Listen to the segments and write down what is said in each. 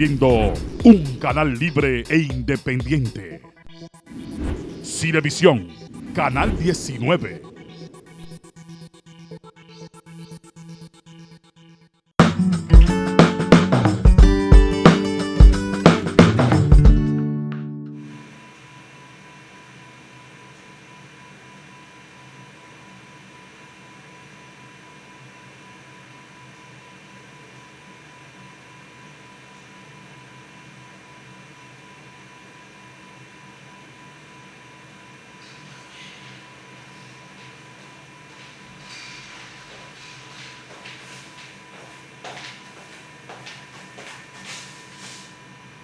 Siendo un canal libre e independiente. Cinevisión, Canal 19.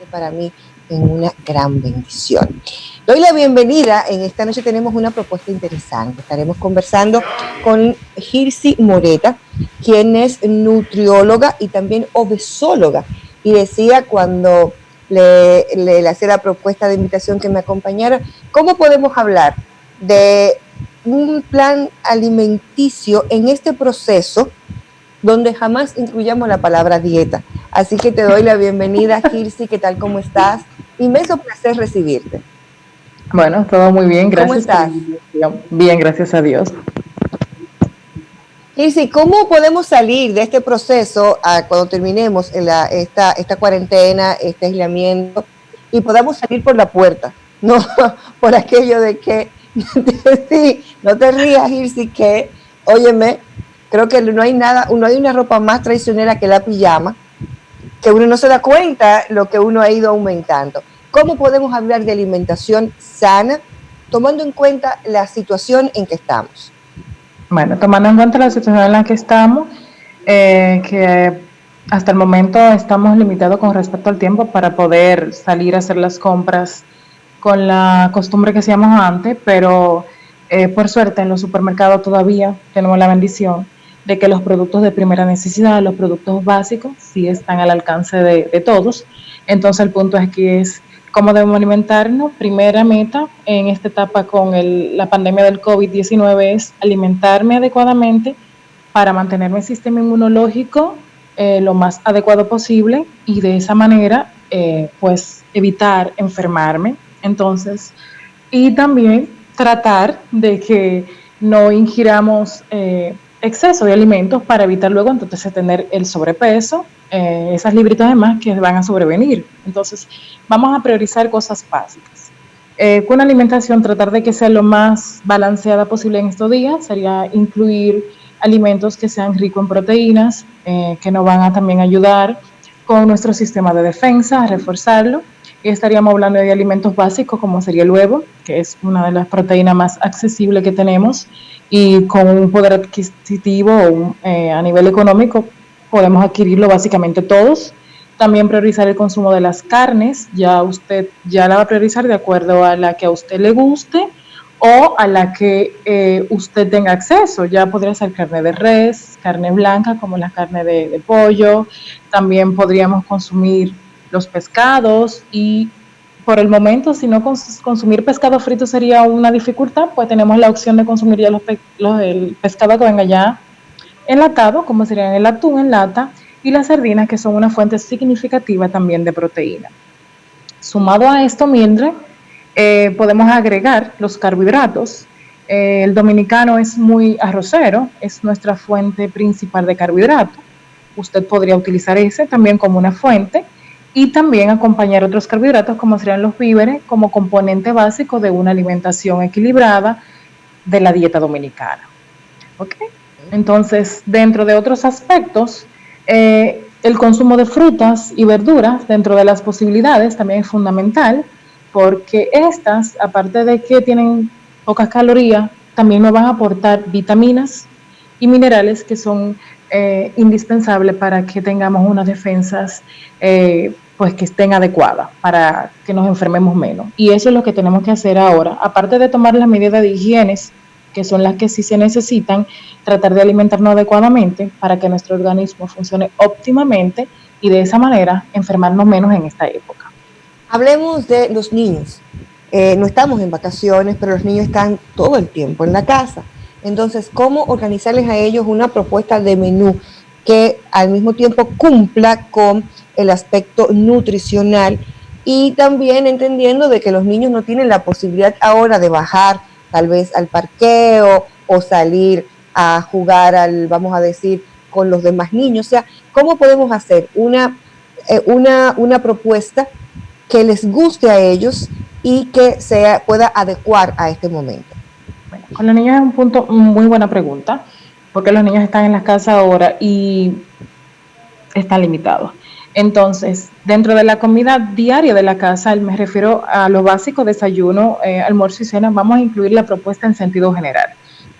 Para mí es una gran bendición. Doy la bienvenida. En esta noche tenemos una propuesta interesante. Estaremos conversando con Girsi Moreta, quien es nutrióloga y también obesóloga. Y decía cuando le hacía la propuesta de invitación que me acompañara, ¿cómo podemos hablar de un plan alimenticio en este proceso donde jamás incluyamos la palabra dieta? Así que te doy la bienvenida, Girsi. ¿Qué tal? ¿Cómo estás? Inmenso placer recibirte. Bueno, todo muy bien, gracias. ¿Cómo estás? Bien, gracias a Dios. Girsi, ¿cómo podemos salir de este proceso cuando terminemos esta cuarentena, este aislamiento, y podamos salir por la puerta? No por aquello de que, sí, no te rías, Girsi, que, óyeme, creo que no hay una ropa más traicionera que la pijama, que uno no se da cuenta lo que uno ha ido aumentando. ¿Cómo podemos hablar de alimentación sana tomando en cuenta la situación en que estamos? Bueno, tomando en cuenta la situación en la que estamos, que hasta el momento estamos limitados con respecto al tiempo para poder salir a hacer las compras con la costumbre que hacíamos antes, pero por suerte en los supermercados todavía tenemos la bendición de que los productos de primera necesidad, los productos básicos, sí están al alcance de todos. Entonces el punto aquí es cómo debemos alimentarnos. Primera meta en esta etapa con la pandemia del COVID-19 es alimentarme adecuadamente para mantener mi sistema inmunológico lo más adecuado posible y de esa manera pues evitar enfermarme. Entonces, y también tratar de que no ingiramos exceso de alimentos para evitar luego entonces tener el sobrepeso, esas libritas además que van a sobrevenir. Entonces vamos a priorizar cosas básicas. Con una alimentación tratar de que sea lo más balanceada posible en estos días, sería incluir alimentos que sean ricos en proteínas, que nos van a también ayudar con nuestro sistema de defensa, a reforzarlo. Y estaríamos hablando de alimentos básicos como sería el huevo, que es una de las proteínas más accesibles que tenemos, y con un poder adquisitivo a nivel económico podemos adquirirlo básicamente todos. También priorizar el consumo de las carnes, usted la va a priorizar de acuerdo a la que a usted le guste o a la que usted tenga acceso. Ya podría ser carne de res, carne blanca como la carne de pollo. También podríamos consumir los pescados y por el momento, si no consumir pescado frito sería una dificultad, pues tenemos la opción de consumir ya el pescado que venga ya enlatado, como serían el atún en lata y las sardinas, que son una fuente significativa también de proteína. Sumado a esto, Mildred, podemos agregar los carbohidratos. El dominicano es muy arrocero, es nuestra fuente principal de carbohidratos. Usted podría utilizar ese también como una fuente y también acompañar otros carbohidratos como serían los víveres como componente básico de una alimentación equilibrada de la dieta dominicana. ¿Ok? Entonces, dentro de otros aspectos, el consumo de frutas y verduras dentro de las posibilidades también es fundamental, porque estas, aparte de que tienen pocas calorías, también nos van a aportar vitaminas y minerales que son indispensables para que tengamos unas defensas pues que estén adecuadas, para que nos enfermemos menos. Y eso es lo que tenemos que hacer ahora, aparte de tomar las medidas de higiene, que son las que sí se necesitan, tratar de alimentarnos adecuadamente para que nuestro organismo funcione óptimamente y de esa manera enfermarnos menos en esta época. Hablemos de los niños. No estamos en vacaciones, pero los niños están todo el tiempo en la casa. Entonces, ¿cómo organizarles a ellos una propuesta de menú que al mismo tiempo cumpla con el aspecto nutricional y también entendiendo de que los niños no tienen la posibilidad ahora de bajar tal vez al parqueo o salir a jugar vamos a decir, con los demás niños. O sea, ¿cómo podemos hacer una propuesta que les guste a ellos y que pueda adecuar a este momento? Bueno, con los niños es un punto, muy buena pregunta, porque los niños están en las casas ahora y están limitados. Entonces, dentro de la comida diaria de la casa, me refiero a lo básico, desayuno, almuerzo y cena, vamos a incluir la propuesta en sentido general.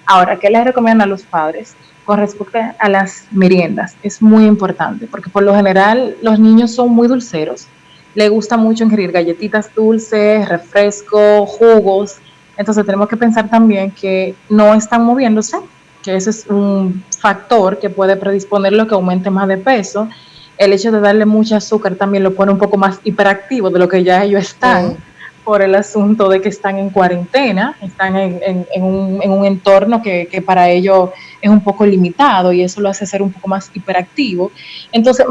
Ahora, ¿qué les recomiendan a los padres? Con respecto a las meriendas, es muy importante, porque por lo general los niños son muy dulceros, les gusta mucho ingerir galletitas dulces, refrescos, jugos, entonces tenemos que pensar también que no están moviéndose, que ese es un factor que puede predisponerlo a que aumente más de peso. El hecho de darle mucho azúcar también lo pone un poco más hiperactivo de lo que ya ellos están, por el asunto de que están en cuarentena, están en un entorno que para ellos es un poco limitado y eso lo hace ser un poco más hiperactivo. Entonces,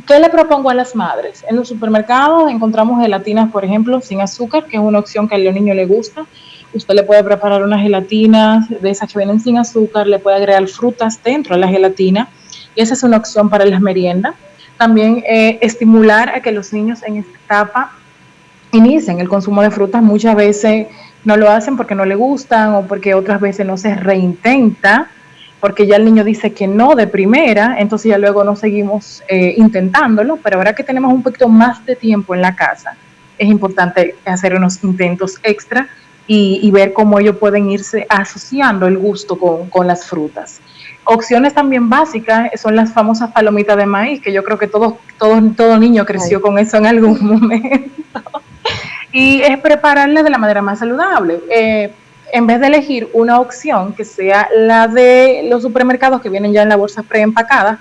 ¿qué le propongo a las madres? En los supermercados encontramos gelatinas, por ejemplo, sin azúcar, que es una opción que a los niños les gusta. Usted le puede preparar unas gelatinas de esas que vienen sin azúcar, le puede agregar frutas dentro de la gelatina y esa es una opción para las meriendas. También estimular a que los niños en esta etapa inicien el consumo de frutas. Muchas veces no lo hacen porque no le gustan o porque otras veces no se reintenta, porque ya el niño dice que no de primera, entonces ya luego no seguimos intentándolo, pero ahora que tenemos un poquito más de tiempo en la casa, es importante hacer unos intentos extra y ver cómo ellos pueden irse asociando el gusto con las frutas. Opciones también básicas son las famosas palomitas de maíz, que yo creo que todo niño creció con eso en algún momento. Y es prepararla de la manera más saludable. En vez de elegir una opción que sea la de los supermercados que vienen ya en la bolsa preempacada,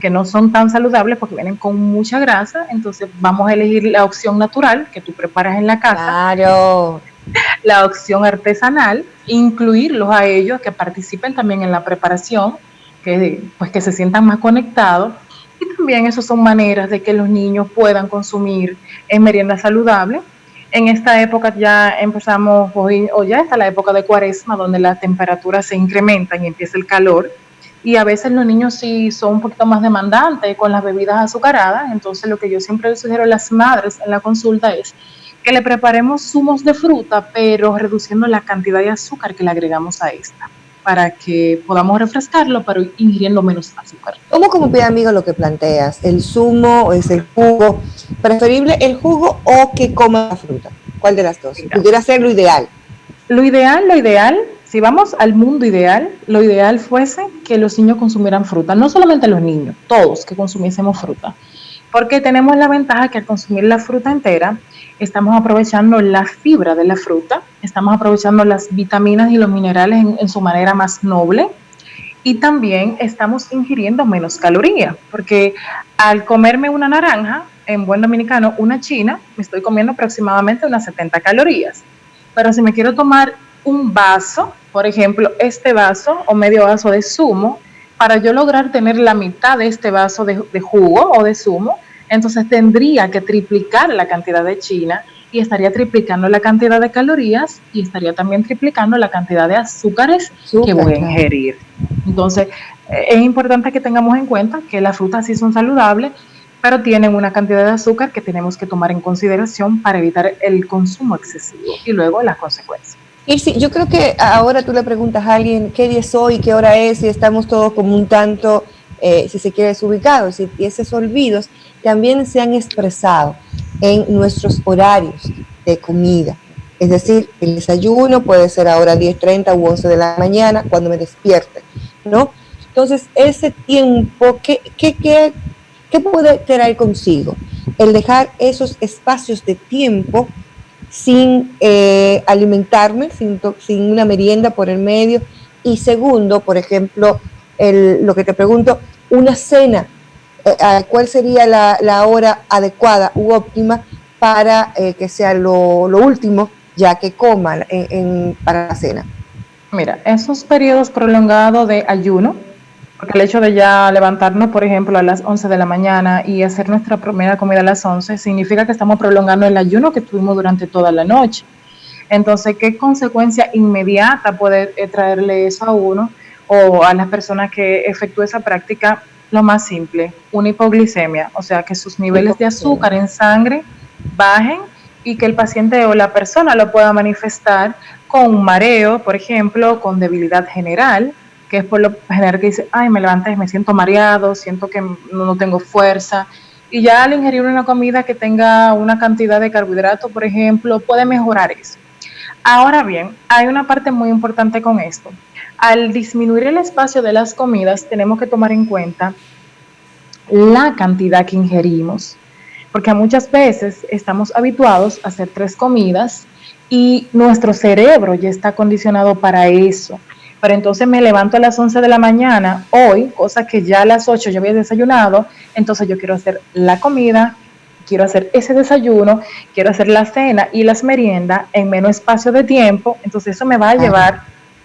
que no son tan saludables porque vienen con mucha grasa, entonces vamos a elegir la opción natural que tú preparas en la casa. Claro. La opción artesanal, incluirlos a ellos que participen también en la preparación, que se sientan más conectados. Y también esas son maneras de que los niños puedan consumir en merienda saludable. En esta época ya empezamos, o ya está la época de Cuaresma, donde las temperaturas se incrementan y empieza el calor. Y a veces los niños sí son un poquito más demandantes con las bebidas azucaradas. Entonces lo que yo siempre les sugiero a las madres en la consulta es que le preparemos zumos de fruta, pero reduciendo la cantidad de azúcar que le agregamos a esta, para que podamos refrescarlo, pero ingiriendo menos azúcar. ¿Cómo como pide amigo lo que planteas? ¿El zumo o es el jugo? ¿Preferible el jugo o que coma la fruta? ¿Cuál de las dos? Mira, pudiera ser lo ideal. Lo ideal, si vamos al mundo ideal, lo ideal fuese que los niños consumieran fruta, no solamente los niños, todos que consumiésemos fruta, porque tenemos la ventaja que al consumir la fruta entera, estamos aprovechando la fibra de la fruta, estamos aprovechando las vitaminas y los minerales en su manera más noble y también estamos ingiriendo menos calorías, porque al comerme una naranja, en buen dominicano, una china, me estoy comiendo aproximadamente unas 70 calorías. Pero si me quiero tomar un vaso, por ejemplo, este vaso o medio vaso de zumo, para yo lograr tener la mitad de este vaso de jugo o de zumo, entonces tendría que triplicar la cantidad de china y estaría triplicando la cantidad de calorías y estaría también triplicando la cantidad de azúcares que voy a ingerir. Entonces, es importante que tengamos en cuenta que las frutas sí son saludables, pero tienen una cantidad de azúcar que tenemos que tomar en consideración para evitar el consumo excesivo y luego las consecuencias. Y sí, yo creo que ahora tú le preguntas a alguien qué día es hoy, qué hora es, y estamos todos como un tanto, si se quiere, desubicados, y esos olvidos también se han expresado en nuestros horarios de comida. Es decir, el desayuno puede ser ahora 10:30 u 11 de la mañana cuando me despierte, ¿no? Entonces, ese tiempo, ¿qué puede traer consigo? El dejar esos espacios de tiempo sin alimentarme, sin una merienda por el medio. Y segundo, por ejemplo, lo que te pregunto, una cena, ¿cuál sería la hora adecuada u óptima para que sea lo último ya que coman para la cena? Mira, esos periodos prolongados de ayuno Porque el hecho de ya levantarnos, por ejemplo, a las 11 de la mañana y hacer nuestra primera comida a las 11 significa que estamos prolongando el ayuno que tuvimos durante toda la noche. Entonces, ¿qué consecuencia inmediata puede traerle eso a uno o a las personas que efectúan esa práctica? Lo más simple, una hipoglicemia, o sea, que sus niveles de azúcar en sangre bajen y que el paciente o la persona lo pueda manifestar con un mareo, por ejemplo, con debilidad general, que es por lo general que dice, ay, me levanté y me siento mareado, siento que no tengo fuerza, y ya al ingerir una comida que tenga una cantidad de carbohidratos, por ejemplo, puede mejorar eso. Ahora bien, hay una parte muy importante con esto. Al disminuir el espacio de las comidas, tenemos que tomar en cuenta la cantidad que ingerimos, porque muchas veces estamos habituados a hacer 3 comidas y nuestro cerebro ya está condicionado para eso. Pero entonces me levanto a las 11 de la mañana, hoy, cosa que ya a las 8 yo había desayunado, entonces yo quiero hacer la comida, quiero hacer ese desayuno, quiero hacer la cena y las meriendas en menos espacio de tiempo, entonces eso me va a llevar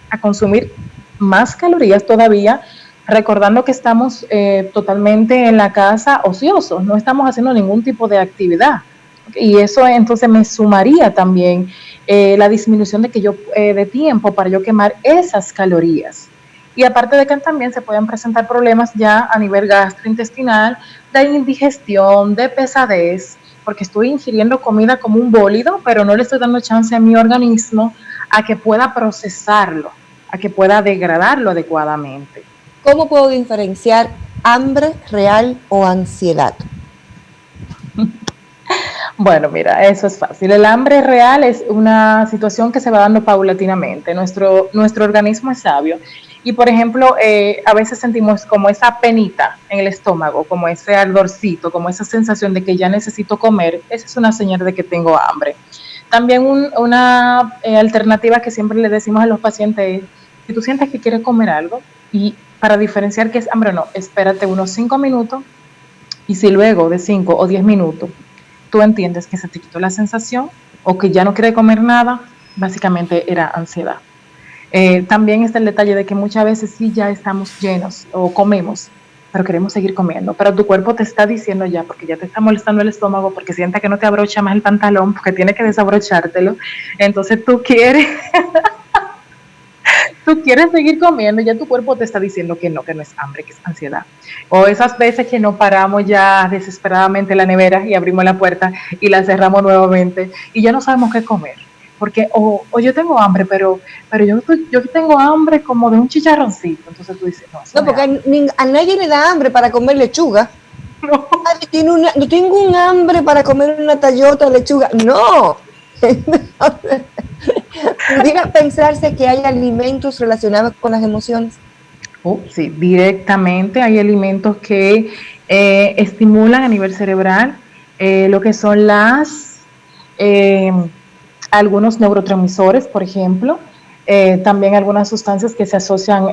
a consumir más calorías todavía, recordando que estamos totalmente en la casa ociosos, no estamos haciendo ningún tipo de actividad. Y eso entonces me sumaría también la disminución de tiempo para yo quemar esas calorías. Y aparte de que también se pueden presentar problemas ya a nivel gastrointestinal, de indigestión, de pesadez, porque estoy ingiriendo comida como un bólido, pero no le estoy dando chance a mi organismo a que pueda procesarlo, a que pueda degradarlo adecuadamente. ¿Cómo puedo diferenciar hambre real o ansiedad? Bueno, mira, eso es fácil. El hambre real es una situación que se va dando paulatinamente. Nuestro organismo es sabio. Y, por ejemplo, a veces sentimos como esa penita en el estómago, como ese ardorcito, como esa sensación de que ya necesito comer. Esa es una señal de que tengo hambre. También una alternativa que siempre le decimos a los pacientes es, si tú sientes que quieres comer algo, y para diferenciar qué es hambre o no, espérate unos 5 minutos y si luego de 5 o 10 minutos tú entiendes que se te quitó la sensación o que ya no quieres comer nada, básicamente era ansiedad. También está el detalle de que muchas veces sí ya estamos llenos o comemos, pero queremos seguir comiendo, pero tu cuerpo te está diciendo ya, porque ya te está molestando el estómago, porque siente que no te abrocha más el pantalón, porque tiene que desabrochártelo, entonces tú quieres seguir comiendo, ya tu cuerpo te está diciendo que no es hambre, que es ansiedad. O esas veces que no paramos ya desesperadamente la nevera y abrimos la puerta y la cerramos nuevamente y ya no sabemos qué comer. Porque o yo tengo hambre, pero yo tengo hambre como de un chicharroncito. Entonces tú dices, no porque a nadie le da hambre para comer lechuga. No. No tengo un hambre para comer una tallota de lechuga. No. ¿Pudiera pensarse que hay alimentos relacionados con las emociones? Sí, directamente hay alimentos que estimulan a nivel cerebral lo que son algunos neurotransmisores, por ejemplo, también algunas sustancias que se asocian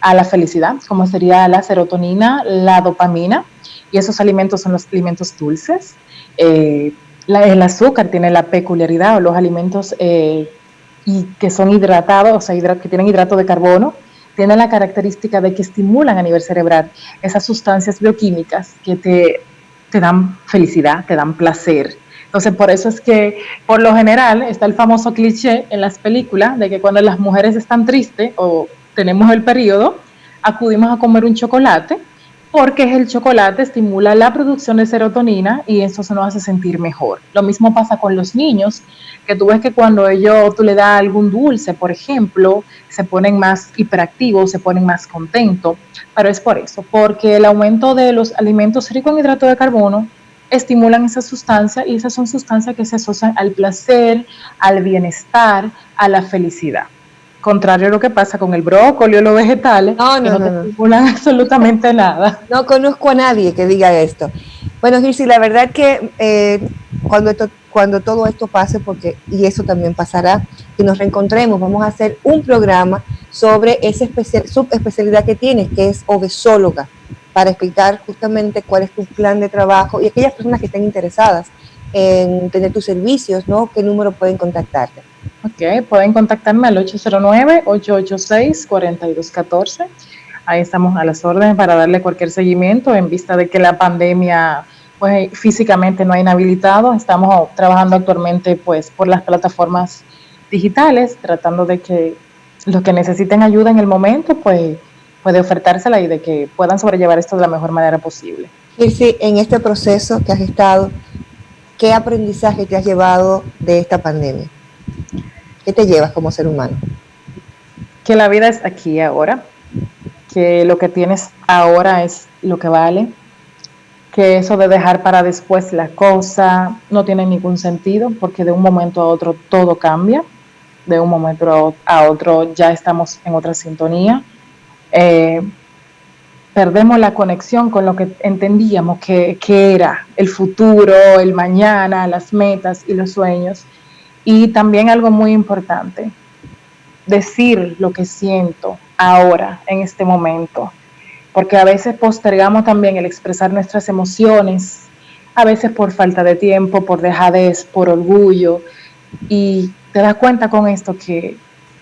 a la felicidad, como sería la serotonina, la dopamina, y esos alimentos son los alimentos dulces. El azúcar tiene la peculiaridad, o los alimentos y que son hidratados, o sea, que tienen hidrato de carbono, tienen la característica de que estimulan a nivel cerebral esas sustancias bioquímicas que te dan felicidad, te dan placer. Entonces, por eso es que, por lo general, está el famoso cliché en las películas de que cuando las mujeres están tristes o tenemos el periodo, acudimos a comer un chocolate, porque el chocolate estimula la producción de serotonina y eso se nos hace sentir mejor. Lo mismo pasa con los niños, que tú ves que cuando tú le das algún dulce, por ejemplo, se ponen más hiperactivos, se ponen más contentos, pero es por eso, porque el aumento de los alimentos ricos en hidrato de carbono estimulan esas sustancias y esas son sustancias que se asocian al placer, al bienestar, a la felicidad. Contrario a lo que pasa con el brócoli o los vegetales, que no te estimulan absolutamente nada. No conozco a nadie que diga esto. Bueno, Girsi, la verdad que cuando todo esto pase, y eso también pasará, y nos reencontremos, vamos a hacer un programa sobre esa subespecialidad que tienes, que es obesóloga, para explicar justamente cuál es tu plan de trabajo y aquellas personas que estén interesadas en tener tus servicios, ¿no? ¿Qué número pueden contactarte? Ok, pueden contactarme al 809-886-4214. ahí estamos a las órdenes para darle cualquier seguimiento en vista de que la pandemia pues físicamente no ha inhabilitado. Estamos trabajando actualmente pues por las plataformas digitales, tratando de que los que necesiten ayuda en el momento pues puede ofertársela y de que puedan sobrellevar esto de la mejor manera posible. Y sí, en este proceso que has estado, ¿qué aprendizaje te has llevado de esta pandemia? ¿Qué te llevas como ser humano? Que la vida es aquí y ahora, que lo que tienes ahora es lo que vale, que eso de dejar para después la cosa no tiene ningún sentido, porque de un momento a otro todo cambia, de un momento a otro ya estamos en otra sintonía. Perdemos la conexión con lo que entendíamos que era el futuro, el mañana, las metas y los sueños. Y también algo muy importante, decir lo que siento ahora, en este momento, porque a veces postergamos también el expresar nuestras emociones, a veces por falta de tiempo, por dejadez, por orgullo, y te das cuenta con esto que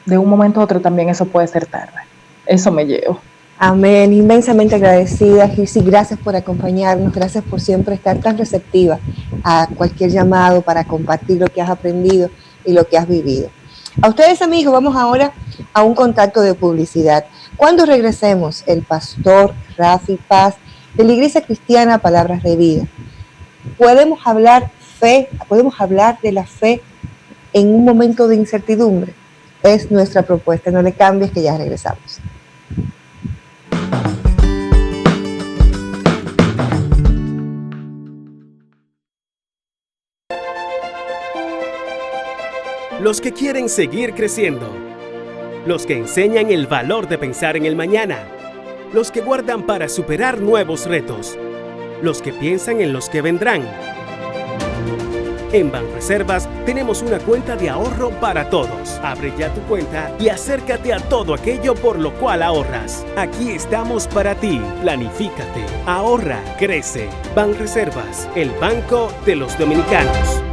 de un momento a otro también eso puede ser tarde. Eso me llevo. Amén, inmensamente agradecida, Girsi, gracias por acompañarnos, gracias por siempre estar tan receptiva a cualquier llamado para compartir lo que has aprendido y lo que has vivido. A ustedes, amigos, vamos ahora a un contacto de publicidad. Cuando regresemos, el pastor Rafi Paz de la Iglesia Cristiana Palabras de Vida. Podemos hablar de la fe en un momento de incertidumbre. Es nuestra propuesta, no le cambies que ya regresamos. Los que quieren seguir creciendo, los que enseñan el valor de pensar en el mañana, los que guardan para superar nuevos retos, los que piensan en los que vendrán. En Banreservas tenemos una cuenta de ahorro para todos. Abre ya tu cuenta y acércate a todo aquello por lo cual ahorras. Aquí estamos para ti. Planifícate, ahorra, crece. Banreservas, el banco de los dominicanos.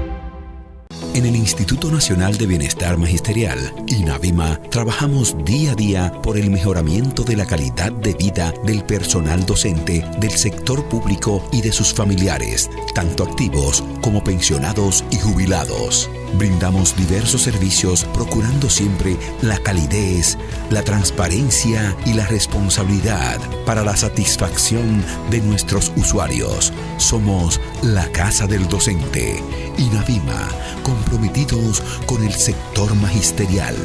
En el Instituto Nacional de Bienestar Magisterial, INAVIMA, trabajamos día a día por el mejoramiento de la calidad de vida del personal docente, del sector público y de sus familiares, tanto activos como pensionados y jubilados. Brindamos diversos servicios procurando siempre la calidez, la transparencia y la responsabilidad para la satisfacción de nuestros usuarios. Somos la Casa del Docente. INAVIMA, comprometidos con el sector magisterial.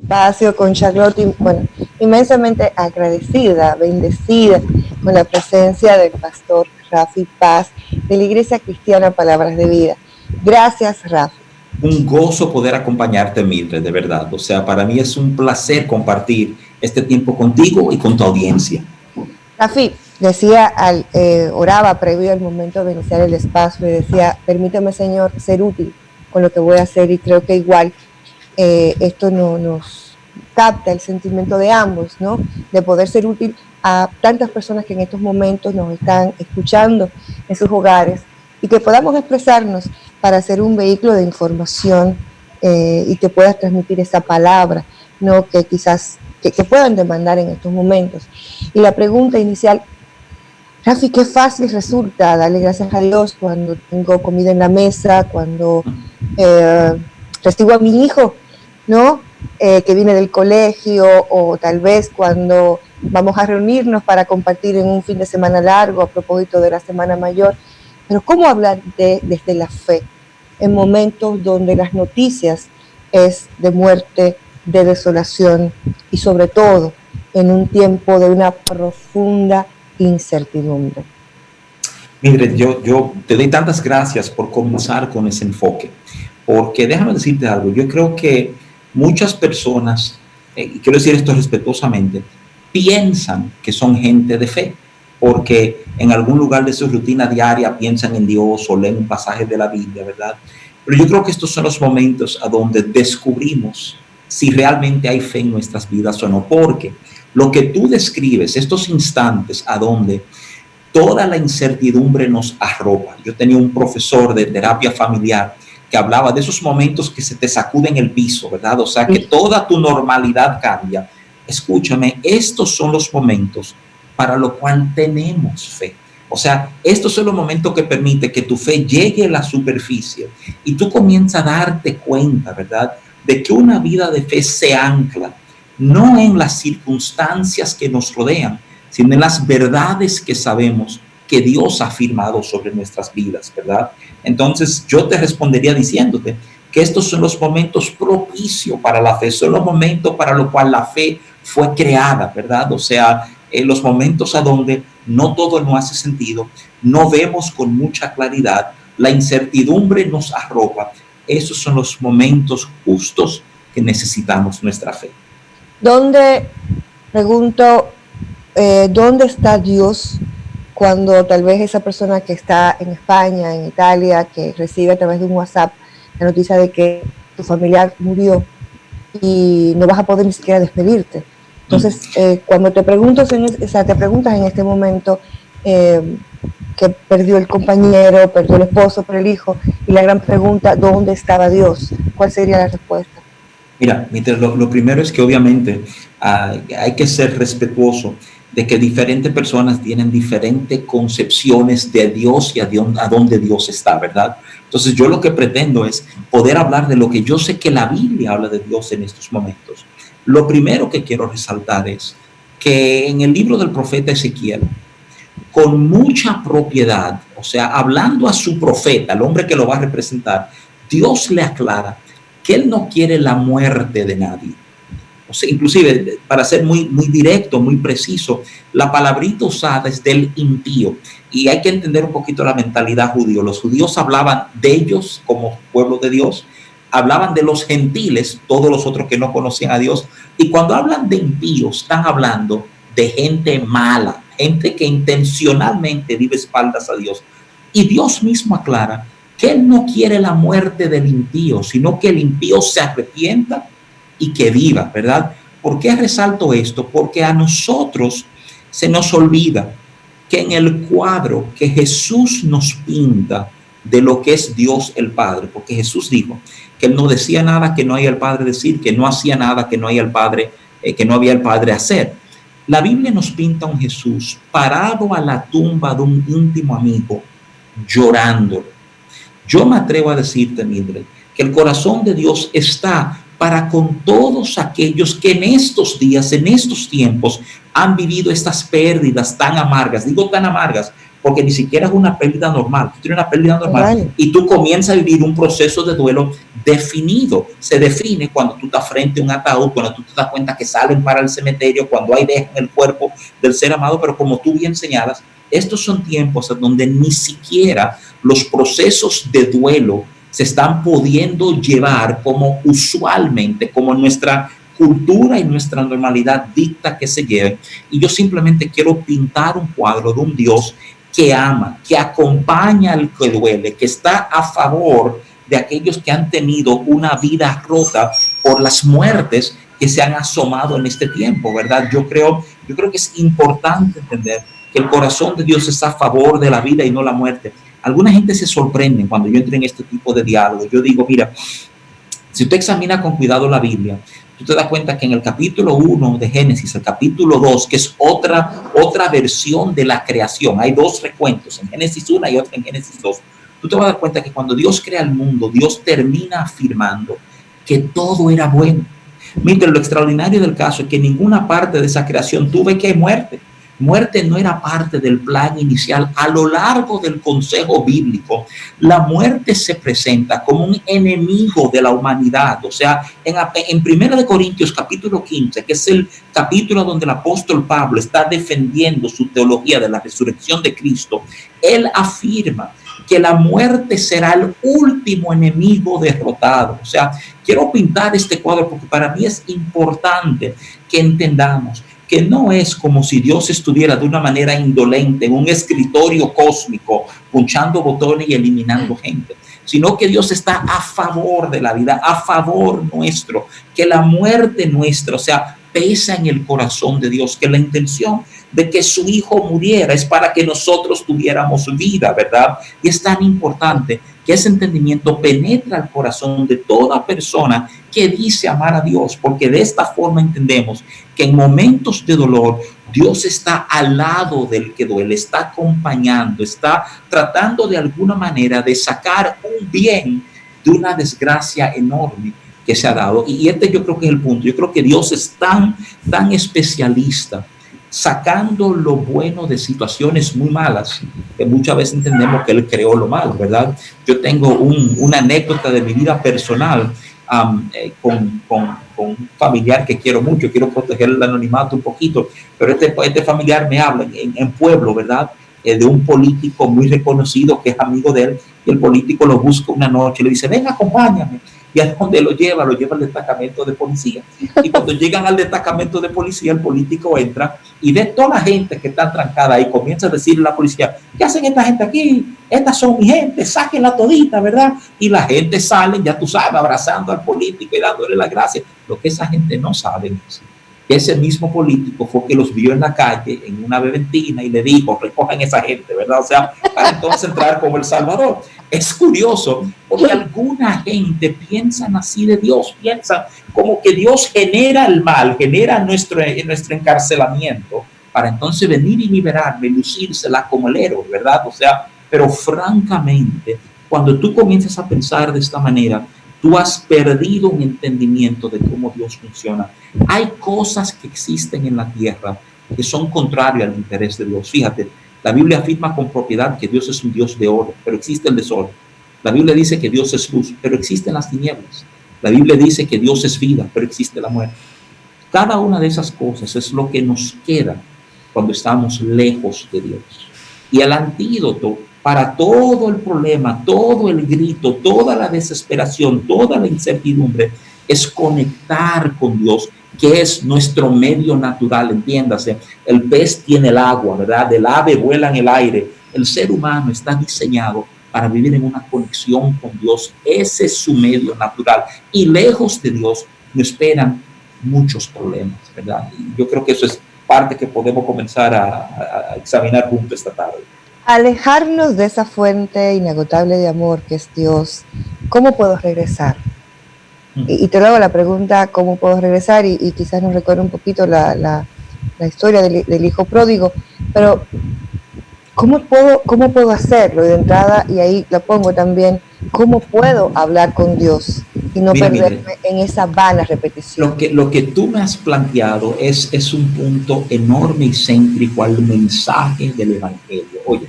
espacio con Charlotte, y bueno, inmensamente agradecida, bendecida con la presencia del pastor Rafi Paz de la Iglesia Cristiana Palabras de Vida. Gracias, Rafi. Un gozo poder acompañarte, Mildred, de verdad. O sea, para mí es un placer compartir este tiempo contigo y con tu audiencia. Rafi, decía, oraba previo al momento de iniciar el espacio y decía, permíteme, Señor, ser útil con lo que voy a hacer, y creo que igual esto nos capta el sentimiento de ambos, ¿no? De poder ser útil a tantas personas que en estos momentos nos están escuchando en sus hogares, y que podamos expresarnos para ser un vehículo de información y que puedas transmitir esa palabra, ¿no? Que quizás que puedan demandar en estos momentos. Y la pregunta inicial, Rafi, qué fácil resulta darle gracias a Dios cuando tengo comida en la mesa, cuando recibo a mi hijo, ¿no? Que viene del colegio, o tal vez cuando vamos a reunirnos para compartir en un fin de semana largo a propósito de la Semana Mayor. Pero ¿cómo hablar desde la fe en momentos donde las noticias es de muerte, de desolación, y sobre todo en un tiempo de una profunda incertidumbre? Mire, yo te doy tantas gracias por comenzar con ese enfoque, porque déjame decirte algo. Yo creo que muchas personas, y quiero decir esto respetuosamente, piensan que son gente de fe, porque en algún lugar de su rutina diaria piensan en Dios o leen un pasaje de la Biblia, ¿verdad? Pero yo creo que estos son los momentos a donde descubrimos si realmente hay fe en nuestras vidas o no, porque lo que tú describes, estos instantes a donde toda la incertidumbre nos arropa. Yo tenía un profesor de terapia familiar que hablaba de esos momentos que se te sacuden el piso, ¿verdad? O sea, que toda tu normalidad cambia. Escúchame, estos son los momentos para lo cual tenemos fe. O sea, estos son los momentos que permiten que tu fe llegue a la superficie y tú comienzas a darte cuenta, ¿verdad?, de que una vida de fe se ancla no en las circunstancias que nos rodean, sino en las verdades que sabemos que Dios ha afirmado sobre nuestras vidas, ¿verdad? Entonces yo te respondería diciéndote que estos son los momentos propicios para la fe, son los momentos para los cuales la fe fue creada, ¿verdad? O sea, los momentos a donde no todo nos hace sentido, no vemos con mucha claridad, la incertidumbre nos arropa. Esos son los momentos justos que necesitamos nuestra fe. ¿Dónde está Dios cuando tal vez esa persona que está en España, en Italia, que recibe a través de un WhatsApp la noticia de que tu familiar murió y no vas a poder ni siquiera despedirte? Entonces, cuando te preguntas en este momento que perdió el compañero, perdió el esposo, perdió el hijo, y la gran pregunta, ¿dónde estaba Dios? ¿Cuál sería la respuesta? Mira, lo primero es que obviamente hay que ser respetuoso de que diferentes personas tienen diferentes concepciones de Dios y a dónde Dios está, ¿verdad? Entonces yo lo que pretendo es poder hablar de lo que yo sé que la Biblia habla de Dios en estos momentos. Lo primero que quiero resaltar es que en el libro del profeta Ezequiel, con mucha propiedad, o sea, hablando a su profeta, al hombre que lo va a representar, Dios le aclara que él no quiere la muerte de nadie. O sea, inclusive, para ser muy directo, muy preciso, la palabrita usada es del impío. Y hay que entender un poquito la mentalidad judía. Los judíos hablaban de ellos como pueblo de Dios, hablaban de los gentiles, todos los otros que no conocían a Dios. Y cuando hablan de impíos, están hablando de gente mala, gente que intencionalmente vive espaldas a Dios. Y Dios mismo aclara que Él no quiere la muerte del impío, sino que el impío se arrepienta y que viva, ¿verdad? ¿Por qué resalto esto? Porque a nosotros se nos olvida que en el cuadro que Jesús nos pinta de lo que es Dios el Padre, porque Jesús dijo que Él no decía nada que no haya el Padre decir, que no hacía nada que no haya el Padre, que no había el Padre hacer. La Biblia nos pinta a un Jesús parado a la tumba de un íntimo amigo, llorando. Yo me atrevo a decirte, Mildred, que el corazón de Dios está para con todos aquellos que en estos días, en estos tiempos, han vivido estas pérdidas tan amargas. Digo tan amargas porque ni siquiera es una pérdida normal. Tú tienes una pérdida normal Vale. y tú comienzas a vivir un proceso de duelo definido. Se define cuando tú estás frente a un ataúd, cuando tú te das cuenta que salen para el cementerio, cuando hay dejan el cuerpo del ser amado, pero como tú bien señalas, estos son tiempos donde ni siquiera los procesos de duelo se están pudiendo llevar como usualmente, como nuestra cultura y nuestra normalidad dicta que se lleven. Y yo simplemente quiero pintar un cuadro de un Dios que ama, que acompaña al que duele, que está a favor de aquellos que han tenido una vida rota por las muertes que se han asomado en este tiempo, ¿verdad? Yo creo que es importante entender que el corazón de Dios está a favor de la vida y no la muerte. Alguna gente se sorprende cuando yo entro en este tipo de diálogo. Yo digo, mira, si usted examina con cuidado la Biblia, tú te das cuenta que en el capítulo 1 de Génesis, el capítulo 2, que es otra versión de la creación, hay dos recuentos, en Génesis 1 y otra en Génesis 2, tú te vas a dar cuenta que cuando Dios crea el mundo, Dios termina afirmando que todo era bueno. Mire, lo extraordinario del caso es que ninguna parte de esa creación tuvo que muerte. Muerte no era parte del plan inicial. A lo largo del consejo bíblico, la muerte se presenta como un enemigo de la humanidad. O sea, en 1 Corintios capítulo 15, que es el capítulo donde el apóstol Pablo está defendiendo su teología de la resurrección de Cristo, él afirma que la muerte será el último enemigo derrotado. O sea, quiero pintar este cuadro porque para mí es importante que entendamos que no es como si Dios estuviera de una manera indolente en un escritorio cósmico, punchando botones y eliminando gente, sino que Dios está a favor de la vida, a favor nuestro, que la muerte nuestra, o sea, pesa en el corazón de Dios, que la intención de que su hijo muriera es para que nosotros tuviéramos vida, ¿verdad? Y es tan importante que ese entendimiento penetra el corazón de toda persona que dice amar a Dios, porque de esta forma entendemos que en momentos de dolor Dios está al lado del que duele, está acompañando, está tratando de alguna manera de sacar un bien de una desgracia enorme que se ha dado. Y este yo creo que es el punto. Yo creo que Dios es tan especialista sacando lo bueno de situaciones muy malas, que muchas veces entendemos que Él creó lo malo, ¿verdad? Yo tengo una anécdota de mi vida personal con un familiar que quiero mucho, quiero proteger el anonimato un poquito, pero este familiar me habla en pueblo, ¿verdad? De un político muy reconocido que es amigo de él, y el político lo busca una noche y le dice, ven, acompáñame. Y a donde lo lleva al destacamento de policía. Y cuando llegan al destacamento de policía, el político entra y ve toda la gente que está trancada ahí. Comienza a decirle a la policía, ¿qué hacen esta gente aquí? Estas son mi gente, sáquenla todita, ¿verdad? Y la gente sale, ya tú sabes, abrazando al político y dándole las gracias. Lo que esa gente no sabe es que ese mismo político fue que los vio en la calle, en una beventina, y le dijo, recojan esa gente, ¿verdad? O sea, para entonces entrar como El Salvador. Es curioso, porque alguna gente piensa así de Dios, piensa como que Dios genera el mal, genera nuestro encarcelamiento, para entonces venir y liberarme, lucírsela como el héroe, ¿verdad? O sea, pero francamente, cuando tú comienzas a pensar de esta manera, tú has perdido un entendimiento de cómo Dios funciona. Hay cosas que existen en la tierra que son contrarias al interés de Dios. Fíjate, la Biblia afirma con propiedad que Dios es un Dios de oro, pero existe el desorden. La Biblia dice que Dios es luz, pero existen las tinieblas. La Biblia dice que Dios es vida, pero existe la muerte. Cada una de esas cosas es lo que nos queda cuando estamos lejos de Dios. Y el antídoto para todo el problema, todo el grito, toda la desesperación, toda la incertidumbre, es conectar con Dios, que es nuestro medio natural, entiéndase. El pez tiene el agua, ¿verdad? El ave vuela en el aire. El ser humano está diseñado para vivir en una conexión con Dios. Ese es su medio natural. Y lejos de Dios nos esperan muchos problemas, ¿verdad? Y yo creo que eso es parte que podemos comenzar a examinar juntos esta tarde. Alejarnos de esa fuente inagotable de amor que es Dios, ¿cómo puedo regresar? Y te hago la pregunta, ¿cómo puedo regresar? Y quizás nos recuerde un poquito la historia del hijo pródigo, pero ¿cómo puedo hacerlo? Y de entrada, y ahí lo pongo también, ¿cómo puedo hablar con Dios y no perderme en esa vana repetición? Lo que tú me has planteado es un punto enorme y céntrico al mensaje del Evangelio. Oye,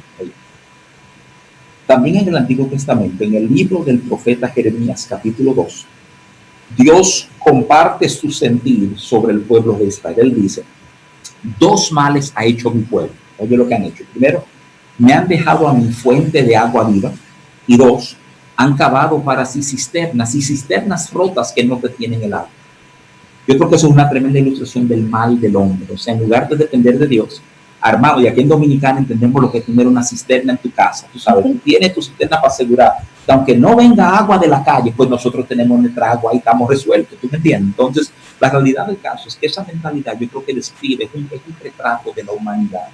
También en el Antiguo Testamento, en el libro del profeta Jeremías, capítulo 2, Dios comparte su sentir sobre el pueblo de Israel. Él dice, dos males ha hecho mi pueblo. Oye lo que han hecho. Primero, me han dejado a mi fuente de agua viva. Y dos, han cavado para sí cisternas y cisternas rotas que no retienen el agua. Yo creo que eso es una tremenda ilustración del mal del hombre. O sea, en lugar de depender de Dios, armado, y aquí en Dominicana entendemos lo que es tener una cisterna en tu casa. Tú sabes, tú tienes tu cisterna para asegurar que aunque no venga agua de la calle, pues nosotros tenemos nuestra agua y estamos resueltos. ¿Tú me entiendes? Entonces, la realidad del caso es que esa mentalidad yo creo que describe, es un retrato de la humanidad.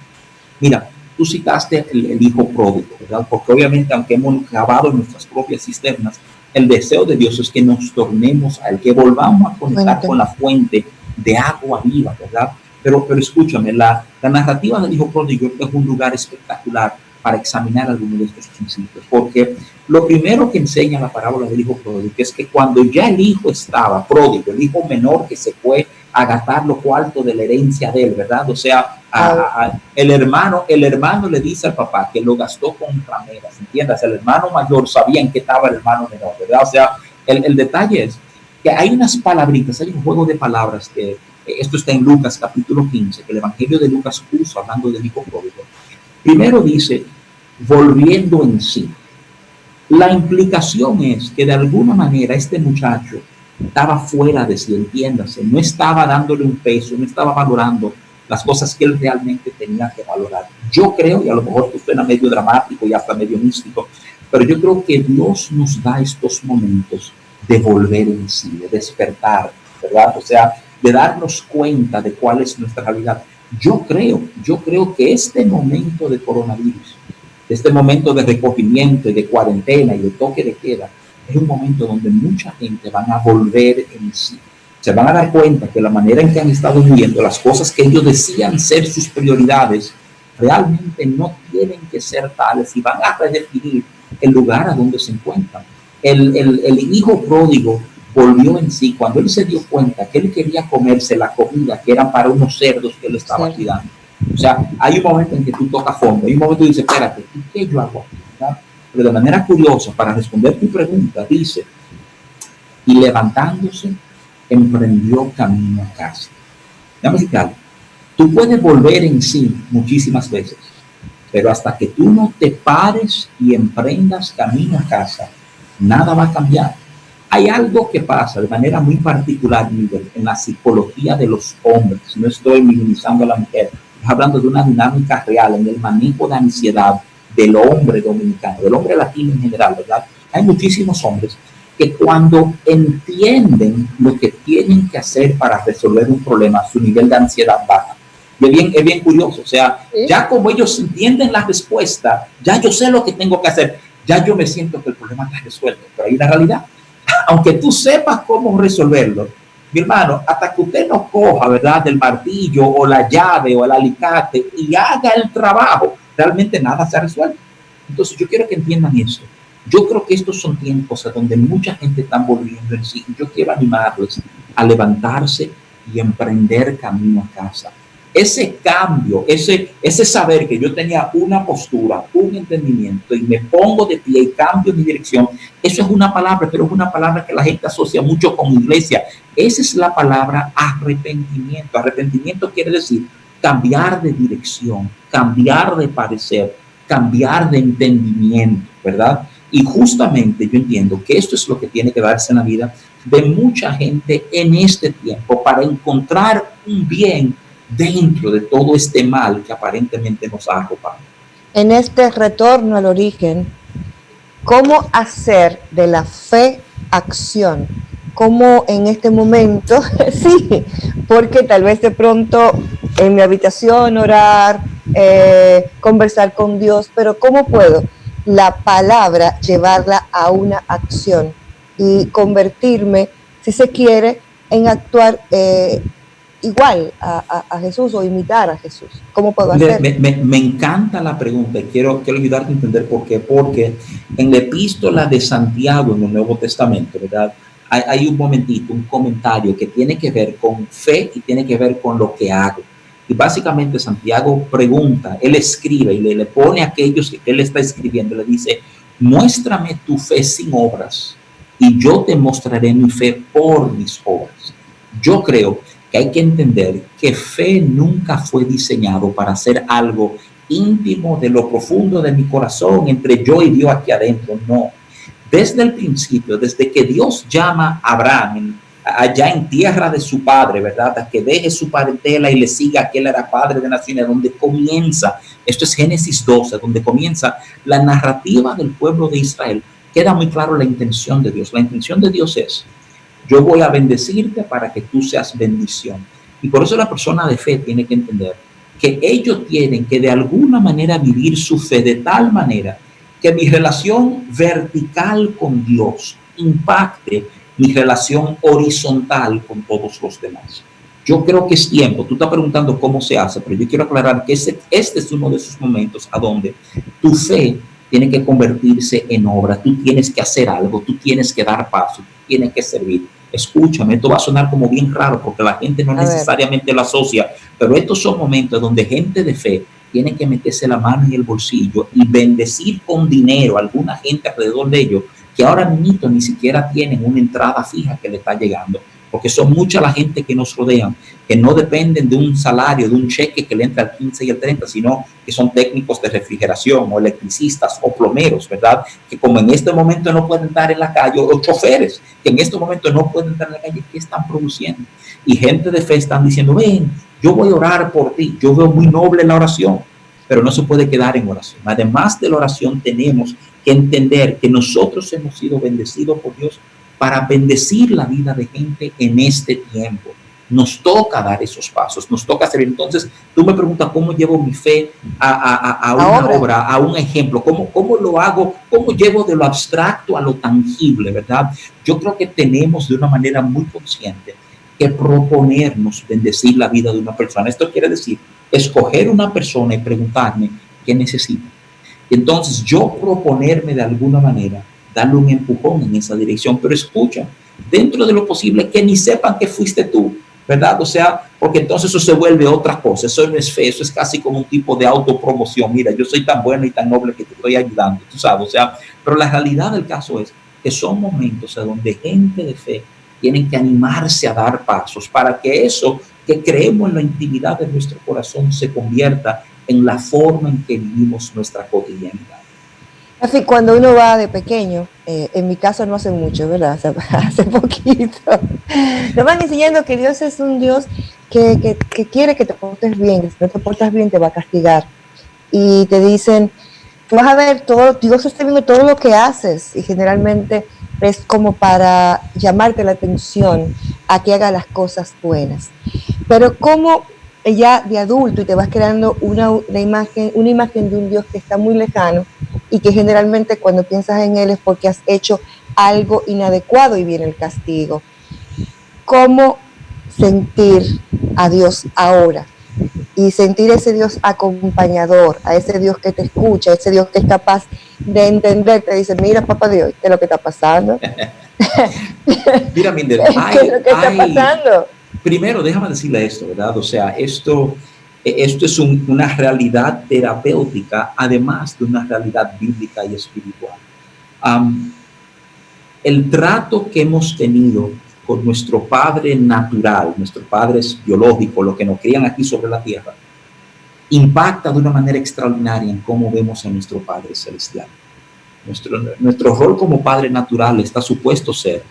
Mira, tú citaste el hijo pródigo, ¿verdad? Porque obviamente, aunque hemos cavado en nuestras propias cisternas, el deseo de Dios es que nos tornemos a él, que volvamos a conectar con la fuente de agua viva, ¿verdad? Pero escúchame, la narrativa del hijo pródigo es un lugar espectacular para examinar algunos de estos principios, porque lo primero que enseña la parábola del hijo pródigo es que cuando ya el hijo estaba pródigo, el hijo menor que se fue a gastar lo cuarto de la herencia de él, ¿verdad? O sea, el hermano le dice al papá que lo gastó con rameras, ¿entiendes? El hermano mayor sabía en qué estaba el hermano menor, ¿verdad? O sea, el detalle es que hay unas palabritas, hay un juego de palabras que esto está en Lucas capítulo 15, que el evangelio de Lucas puso hablando del hijo pródigo. Primero dice, volviendo en sí. La implicación es que de alguna manera este muchacho estaba fuera de sí, entiéndase, no estaba dándole un peso, no estaba valorando las cosas que él realmente tenía que valorar. Yo creo, y a lo mejor esto suena medio dramático y hasta medio místico, pero yo creo que Dios nos da estos momentos de volver en sí, de despertar, ¿verdad? O sea, de darnos cuenta de cuál es nuestra realidad. Yo creo que este momento de coronavirus, este momento de recogimiento y de cuarentena y de toque de queda, es un momento donde mucha gente van a volver en sí. Se van a dar cuenta que la manera en que han estado viviendo las cosas que ellos decían ser sus prioridades, realmente no tienen que ser tales y van a redefinir el lugar a donde se encuentran. El hijo pródigo volvió en sí cuando él se dio cuenta que él quería comerse la comida que eran para unos cerdos que él estaba cuidando. O sea, hay un momento en que tú tocas fondo, hay un momento en que dices, espérate, ¿qué yo hago aquí? ¿Verdad? Pero de manera curiosa, para responder tu pregunta, dice, y levantándose, emprendió camino a casa. Déjame explicarlo. Tú puedes volver en sí muchísimas veces, pero hasta que tú no te pares y emprendas camino a casa, nada va a cambiar. Hay algo que pasa de manera muy particular, Miguel, en la psicología de los hombres. No estoy minimizando a la mujer, estoy hablando de una dinámica real en el manejo de ansiedad del hombre dominicano, del hombre latino en general, ¿verdad? Hay muchísimos hombres que cuando entienden lo que tienen que hacer para resolver un problema, su nivel de ansiedad baja. Y es bien curioso, o sea, ya como ellos entienden la respuesta, ya yo sé lo que tengo que hacer, ya yo me siento que el problema está resuelto. Pero hay una realidad. Aunque tú sepas cómo resolverlo, mi hermano, hasta que usted no coja, ¿verdad?, del martillo o la llave o el alicate y haga el trabajo, realmente nada se ha resuelto. Entonces yo quiero que entiendan eso. Yo creo que estos son tiempos a donde mucha gente está volviendo en sí. Yo quiero animarles a levantarse y emprender camino a casa. Ese cambio, ese saber que yo tenía una postura, un entendimiento y me pongo de pie y cambio mi dirección, eso es una palabra, pero es una palabra que la gente asocia mucho con iglesia. Esa es la palabra arrepentimiento. Arrepentimiento quiere decir cambiar de dirección, cambiar de parecer, cambiar de entendimiento, ¿verdad? Y justamente yo entiendo que esto es lo que tiene que darse en la vida de mucha gente en este tiempo para encontrar un bien dentro de todo este mal que aparentemente nos ha arropado. En este retorno al origen, ¿cómo hacer de la fe acción? ¿Cómo en este momento, sí, porque tal vez de pronto en mi habitación orar, conversar con Dios, pero ¿cómo puedo la palabra llevarla a una acción y convertirme, si se quiere, en actuar igual a Jesús o imitar a Jesús? ¿Cómo puedo hacer? Me encanta la pregunta y quiero ayudarte a entender por qué. Porque en la epístola de Santiago en el Nuevo Testamento, ¿verdad?, hay un momentito, un comentario que tiene que ver con fe y tiene que ver con lo que hago. Y básicamente Santiago pregunta, él escribe y le pone a aquellos que él está escribiendo, le dice, muéstrame tu fe sin obras y yo te mostraré mi fe por mis obras. Yo creo que hay que entender que fe nunca fue diseñado para hacer algo íntimo de lo profundo de mi corazón, entre yo y Dios aquí adentro. No. Desde el principio, desde que Dios llama a Abraham allá en tierra de su padre, ¿verdad?, a que deje su parentela y le siga, que él era padre de naciones, donde comienza, esto es Génesis 12, donde comienza la narrativa del pueblo de Israel, queda muy claro la intención de Dios. La intención de Dios es: yo voy a bendecirte para que tú seas bendición. Y por eso la persona de fe tiene que entender que ellos tienen que de alguna manera vivir su fe de tal manera que mi relación vertical con Dios impacte mi relación horizontal con todos los demás. Yo creo que es tiempo. Tú estás preguntando cómo se hace, pero yo quiero aclarar que este es uno de esos momentos a donde tu fe tiene que convertirse en obra. Tú tienes que hacer algo, tú tienes que dar paso, tú tienes que servir. Escúchame, esto va a sonar como bien raro porque la gente no necesariamente lo asocia, pero estos son momentos donde gente de fe tiene que meterse la mano en el bolsillo y bendecir con dinero a alguna gente alrededor de ellos que ahora mismo ni siquiera tienen una entrada fija que le está llegando, porque son mucha la gente que nos rodean, que no dependen de un salario, de un cheque que le entra al 15 y el 30, sino que son técnicos de refrigeración o electricistas o plomeros, ¿verdad? Que como en este momento no pueden estar en la calle, o choferes, que en este momento no pueden estar en la calle, ¿qué están produciendo? Y gente de fe están diciendo: ven, yo voy a orar por ti. Yo veo muy noble la oración, pero no se puede quedar en oración. Además de la oración, tenemos que entender que nosotros hemos sido bendecidos por Dios para bendecir la vida de gente en este tiempo. Nos toca dar esos pasos, nos toca hacer. Entonces, tú me preguntas cómo llevo mi fe a una obra, a un ejemplo, cómo lo hago, cómo llevo de lo abstracto a lo tangible, ¿verdad? Yo creo que tenemos de una manera muy consciente que proponernos bendecir la vida de una persona. Esto quiere decir escoger una persona y preguntarme qué necesita. Entonces, yo proponerme de alguna manera darle un empujón en esa dirección, pero escucha, dentro de lo posible, que ni sepan que fuiste tú, ¿verdad? O sea, porque entonces eso se vuelve otra cosa. Eso no es fe, eso es casi como un tipo de autopromoción. Mira, yo soy tan bueno y tan noble que te estoy ayudando, tú sabes. O sea, pero la realidad del caso es que son momentos en donde gente de fe tienen que animarse a dar pasos para que eso que creemos en la intimidad de nuestro corazón se convierta en la forma en que vivimos nuestra cotidianidad. Así, cuando uno va de pequeño, en mi caso no hace mucho, ¿verdad? Hace poquito, nos van enseñando que Dios es un Dios que quiere que te portes bien, que si no te portas bien te va a castigar. Y te dicen, tú vas a ver todo, Dios está viendo todo lo que haces, y generalmente es como para llamarte la atención a que hagas las cosas buenas. Pero como ya de adulto y te vas creando una imagen de un Dios que está muy lejano y que generalmente cuando piensas en Él es porque has hecho algo inadecuado y viene el castigo. ¿Cómo sentir a Dios ahora? Y sentir ese Dios acompañador, a ese Dios que te escucha, a ese Dios que es capaz de entenderte. Dice, mira, papá Dios, ¿qué es lo que está pasando? Mira, Minder, ¿qué es lo que está pasando? Primero, déjame decirle esto, ¿verdad? O sea, esto es una realidad terapéutica, además de una realidad bíblica y espiritual. El trato que hemos tenido con nuestro padre natural, nuestro padre biológico, lo que nos crían aquí sobre la tierra, impacta de una manera extraordinaria en cómo vemos a nuestro Padre Celestial. Nuestro rol como padre natural está supuesto ser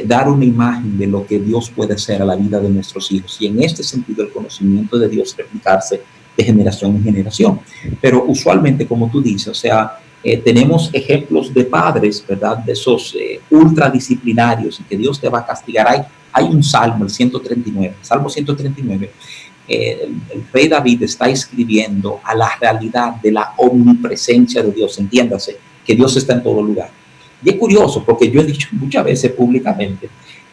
dar una imagen de lo que Dios puede ser a la vida de nuestros hijos, y en este sentido el conocimiento de Dios replicarse de generación en generación. Pero usualmente, como tú dices, o sea, tenemos ejemplos de padres, ¿verdad?, de esos ultradisciplinarios y que Dios te va a castigar. Hay un salmo, el 139, Salmo 139, el rey David está escribiendo a la realidad de la omnipresencia de Dios. Entiéndase que Dios está en todo lugar. Y es curioso porque yo he dicho muchas veces públicamente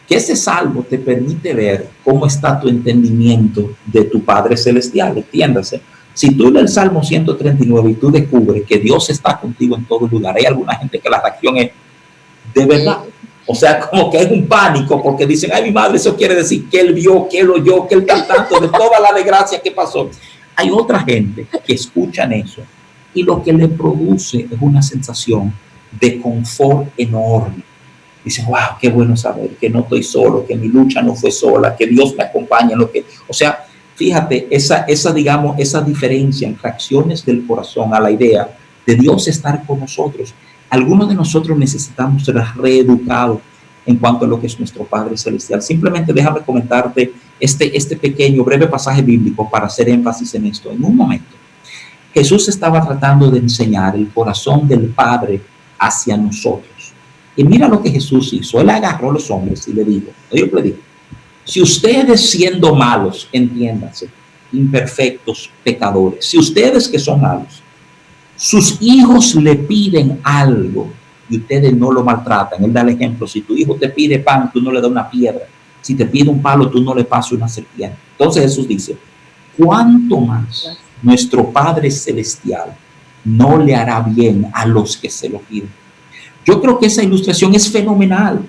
que ese salmo te permite ver cómo está tu entendimiento de tu Padre Celestial. Entiéndase, si tú lees el Salmo 139 y tú descubres que Dios está contigo en todo lugar, hay alguna gente que la reacción es de verdad. O sea, como que es un pánico porque dicen, ay, mi madre, eso quiere decir que él vio, que él oyó, que él está al tanto de toda la desgracia que pasó. Hay otra gente que escuchan eso y lo que le produce es una sensación de confort enorme. Dice, wow, qué bueno saber que no estoy solo, que mi lucha no fue sola, que Dios me acompaña en lo que, o sea, fíjate, esa diferencia en reacciones del corazón a la idea de Dios estar con nosotros. Algunos de nosotros necesitamos ser reeducados en cuanto a lo que es nuestro Padre Celestial. Simplemente déjame comentarte este pequeño, breve pasaje bíblico para hacer énfasis en esto. En un momento, Jesús estaba tratando de enseñar el corazón del Padre hacia nosotros. Y mira lo que Jesús hizo. Él agarró a los hombres y le dijo, si ustedes siendo malos, entiéndanse, imperfectos, pecadores, si ustedes que son malos, sus hijos le piden algo y ustedes no lo maltratan. Él da el ejemplo, si tu hijo te pide pan, tú no le das una piedra. Si te pide un palo, tú no le pasas una serpiente. Entonces Jesús dice, ¿cuánto más nuestro Padre Celestial no le hará bien a los que se lo piden? Yo creo que esa ilustración es fenomenal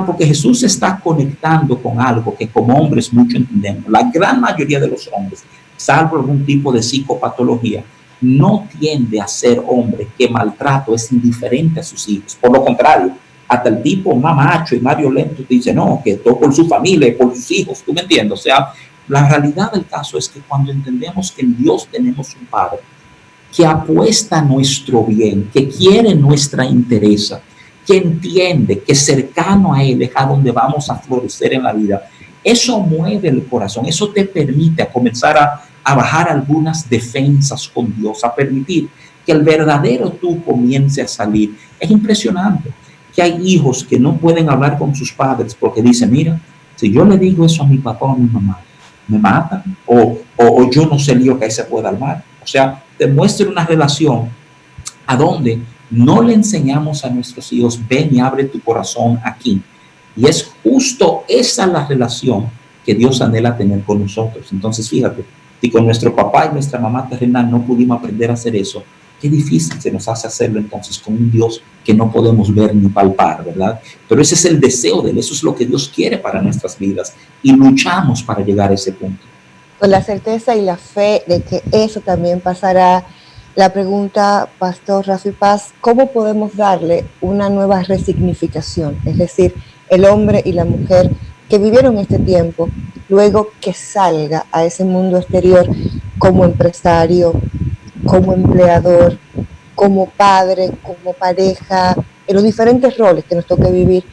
porque Jesús está conectando con algo que como hombres mucho entendemos. La gran mayoría de los hombres, salvo algún tipo de psicopatología, no tiende a ser hombre que maltrato, es indiferente a sus hijos. Por lo contrario, hasta el tipo más macho y más violento te dice, no, que todo por su familia y por sus hijos, ¿tú me entiendes? O sea, la realidad del caso es que cuando entendemos que en Dios tenemos un Padre que apuesta a nuestro bien, que quiere nuestra interés, que entiende que cercano a Él es a donde vamos a florecer en la vida, eso mueve el corazón, eso te permite a comenzar a bajar algunas defensas con Dios, a permitir que el verdadero tú comience a salir. Es impresionante que hay hijos que no pueden hablar con sus padres porque dicen, mira, si yo le digo eso a mi papá o a mi mamá, me matan o yo no sé lío que ahí se pueda armar. O sea, demuestra una relación a donde no le enseñamos a nuestros hijos, ven y abre tu corazón aquí. Y es justo esa la relación que Dios anhela tener con nosotros. Entonces, fíjate, si con nuestro papá y nuestra mamá terrenal no pudimos aprender a hacer eso, qué difícil se nos hace hacerlo entonces con un Dios que no podemos ver ni palpar, ¿verdad? Pero ese es el deseo de Él, eso es lo que Dios quiere para nuestras vidas y luchamos para llegar a ese punto. Con la certeza y la fe de que eso también pasará. La pregunta, Pastor Rafi Paz, ¿cómo podemos darle una nueva resignificación? Es decir, el hombre y la mujer que vivieron este tiempo, luego que salga a ese mundo exterior como empresario, como empleador, como padre, como pareja, en los diferentes roles que nos toque vivir,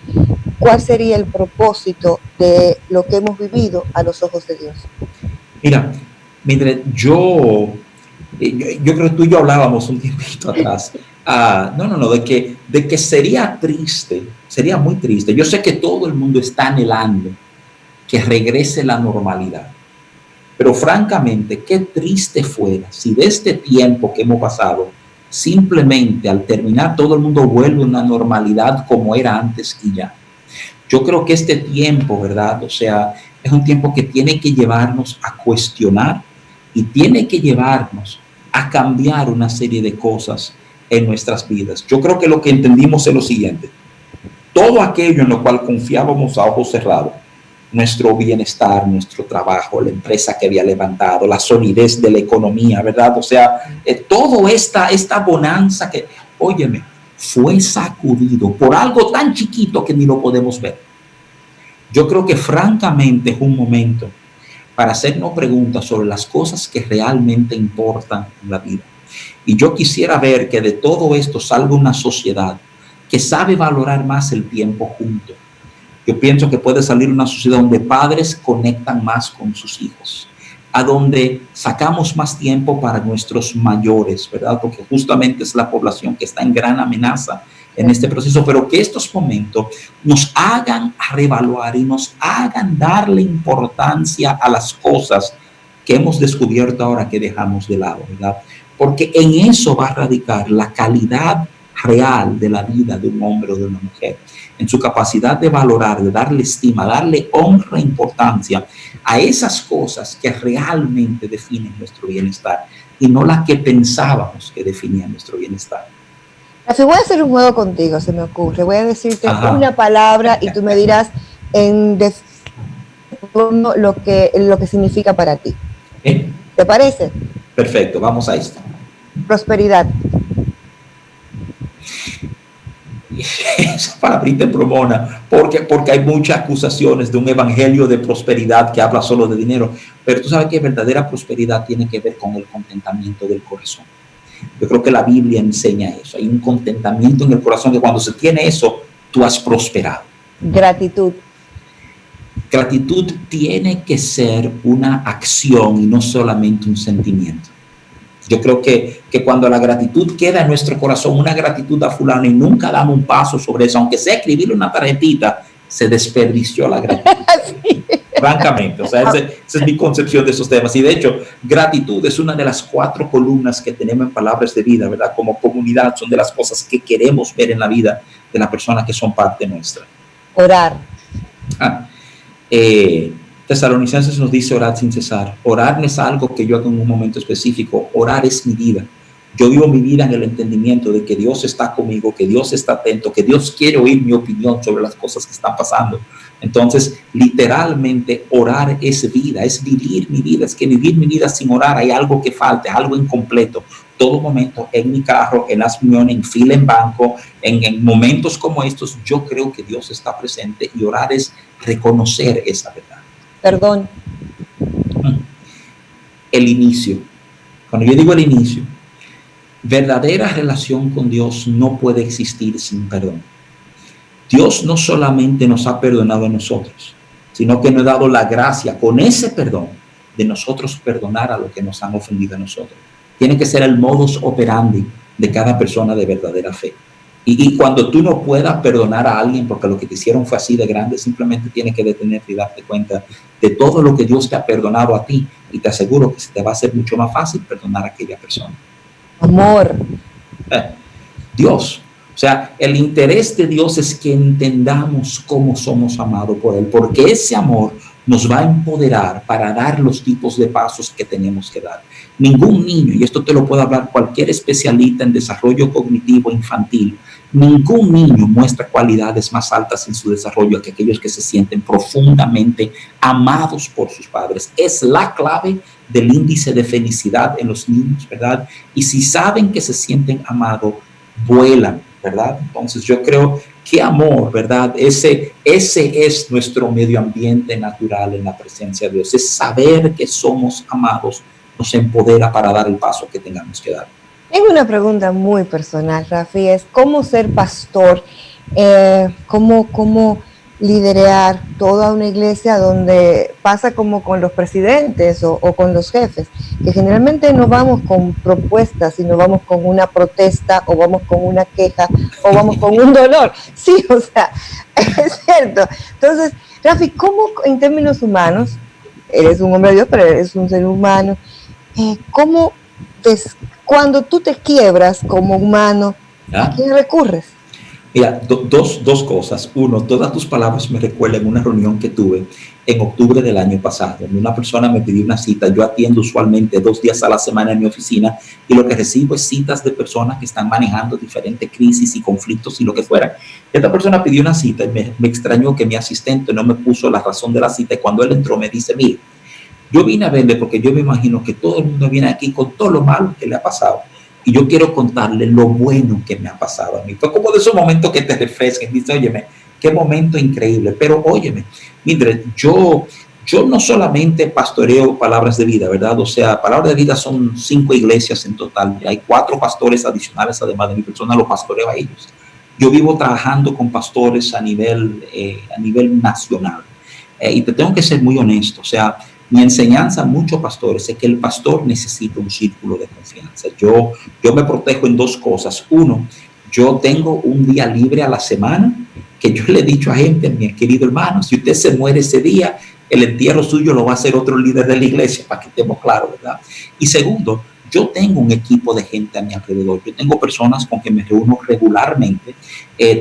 ¿cuál sería el propósito de lo que hemos vivido a los ojos de Dios? Mira, Mildred, yo creo que tú y yo hablábamos un tiempito atrás, de que sería triste, sería muy triste. Yo sé que todo el mundo está anhelando que regrese la normalidad, pero francamente, qué triste fuera si de este tiempo que hemos pasado, simplemente al terminar todo el mundo vuelve a una normalidad como era antes y ya. Yo creo que este tiempo, ¿verdad? O sea, es un tiempo que tiene que llevarnos a cuestionar y tiene que llevarnos a cambiar una serie de cosas en nuestras vidas. Yo creo que lo que entendimos es lo siguiente. Todo aquello en lo cual confiábamos a ojos cerrados, nuestro bienestar, nuestro trabajo, la empresa que había levantado, la solidez de la economía, ¿verdad? O sea, toda esta bonanza que, óyeme, fue sacudido por algo tan chiquito que ni lo podemos ver. Yo creo que francamente es un momento para hacernos preguntas sobre las cosas que realmente importan en la vida. Y yo quisiera ver que de todo esto salga una sociedad que sabe valorar más el tiempo juntos. Yo pienso que puede salir una sociedad donde padres conectan más con sus hijos, a donde sacamos más tiempo para nuestros mayores, ¿verdad? Porque justamente es la población que está en gran amenaza en este proceso, pero que estos momentos nos hagan reevaluar y nos hagan darle importancia a las cosas que hemos descubierto ahora que dejamos de lado, ¿verdad? Porque en eso va a radicar la calidad real de la vida de un hombre o de una mujer, en su capacidad de valorar, de darle estima, darle honra e importancia a esas cosas que realmente definen nuestro bienestar y no las que pensábamos que definían nuestro bienestar. Rafi, voy a hacer un juego contigo, se me ocurre. Voy a decirte una palabra y tú me dirás lo que significa para ti. ¿Te parece? Perfecto, vamos a esto. Prosperidad. esa palabrita en bromona, porque hay muchas acusaciones de un evangelio de prosperidad que habla solo de dinero, pero tú sabes que verdadera prosperidad tiene que ver con el contentamiento del corazón. Yo creo que la Biblia enseña eso, hay un contentamiento en el corazón que cuando se tiene eso, tú has prosperado. Gratitud. Gratitud tiene que ser una acción y no solamente un sentimiento. Yo creo que cuando la gratitud queda en nuestro corazón, una gratitud a fulano y nunca damos un paso sobre eso, aunque sea escribirle una tarjetita, se desperdició la gratitud. Sí. Francamente, o sea, esa es mi concepción de esos temas. Y de hecho, gratitud es una de las 4 columnas que tenemos en Palabras de Vida, ¿verdad? Como comunidad, son de las cosas que queremos ver en la vida de las personas que son parte nuestra. Orar. Tesalonicenses nos dice orar sin cesar. Orar no es algo que yo hago en un momento específico. Orar es mi vida. Yo vivo mi vida en el entendimiento de que Dios está conmigo, que Dios está atento, que Dios quiere oír mi opinión sobre las cosas que están pasando. Entonces, literalmente, orar es vida, es vivir mi vida. Es que vivir mi vida sin orar hay algo que falta, algo incompleto. Todo momento, en mi carro, en las reuniones, en fila en banco, en momentos como estos, yo creo que Dios está presente y orar es reconocer esa verdad. Perdón. El inicio. Cuando yo digo el inicio, verdadera relación con Dios no puede existir sin perdón. Dios no solamente nos ha perdonado a nosotros, sino que nos ha dado la gracia con ese perdón de nosotros perdonar a los que nos han ofendido a nosotros. Tiene que ser el modus operandi de cada persona de verdadera fe. Y cuando tú no puedas perdonar a alguien porque lo que te hicieron fue así de grande, simplemente tienes que detenerte y darte cuenta de todo lo que Dios te ha perdonado a ti. Y te aseguro que se te va a hacer mucho más fácil perdonar a aquella persona. Amor. Dios. O sea, el interés de Dios es que entendamos cómo somos amados por Él, porque ese amor nos va a empoderar para dar los tipos de pasos que tenemos que dar. Ningún niño, y esto te lo puede hablar cualquier especialista en desarrollo cognitivo infantil, ningún niño muestra cualidades más altas en su desarrollo que aquellos que se sienten profundamente amados por sus padres. Es la clave del índice de felicidad en los niños, ¿verdad? Y si saben que se sienten amados, vuelan, ¿verdad? Entonces yo creo que amor, ¿verdad? Ese es nuestro medio ambiente natural en la presencia de Dios. Es saber que somos amados, nos empodera para dar el paso que tengamos que dar. Tengo una pregunta muy personal, Rafi, es cómo ser pastor, cómo liderar toda una iglesia donde pasa como con los presidentes o con los jefes, que generalmente no vamos con propuestas, sino vamos con una protesta o vamos con una queja o vamos con un dolor. Sí, o sea, es cierto. Entonces, Rafi, ¿cómo en términos humanos, eres un hombre de Dios, pero eres un ser humano, cómo cuando tú te quiebras como humano, ¿a quién recurres? Mira, dos cosas. Uno, todas tus palabras me recuerdan una reunión que tuve en octubre del año pasado. Una persona me pidió una cita. Yo atiendo usualmente 2 días a la semana en mi oficina y lo que recibo es citas de personas que están manejando diferentes crisis y conflictos y lo que fuera. Esta persona pidió una cita y me extrañó que mi asistente no me puso la razón de la cita y cuando él entró me dice, mire, yo vine a verle porque yo me imagino que todo el mundo viene aquí con todo lo malo que le ha pasado. Y yo quiero contarle lo bueno que me ha pasado a mí. Fue como de esos momentos que te refrescan. Dice, óyeme, qué momento increíble. Pero óyeme, Mildred, yo no solamente pastoreo Palabras de Vida, ¿verdad? O sea, Palabras de Vida son 5 iglesias en total. Hay 4 pastores adicionales, además de mi persona, los pastoreo a ellos. Yo vivo trabajando con pastores a nivel nacional. Y te tengo que ser muy honesto. O sea, mi enseñanza a muchos pastores es que el pastor necesita un círculo de confianza. Yo me protejo en 2 cosas. Uno, yo tengo un día libre a la semana que yo le he dicho a gente, mi querido hermano, si usted se muere ese día, el entierro suyo lo va a hacer otro líder de la iglesia, para que estemos claros, ¿verdad? Y segundo, yo tengo un equipo de gente a mi alrededor. Yo tengo personas con que me reúno regularmente.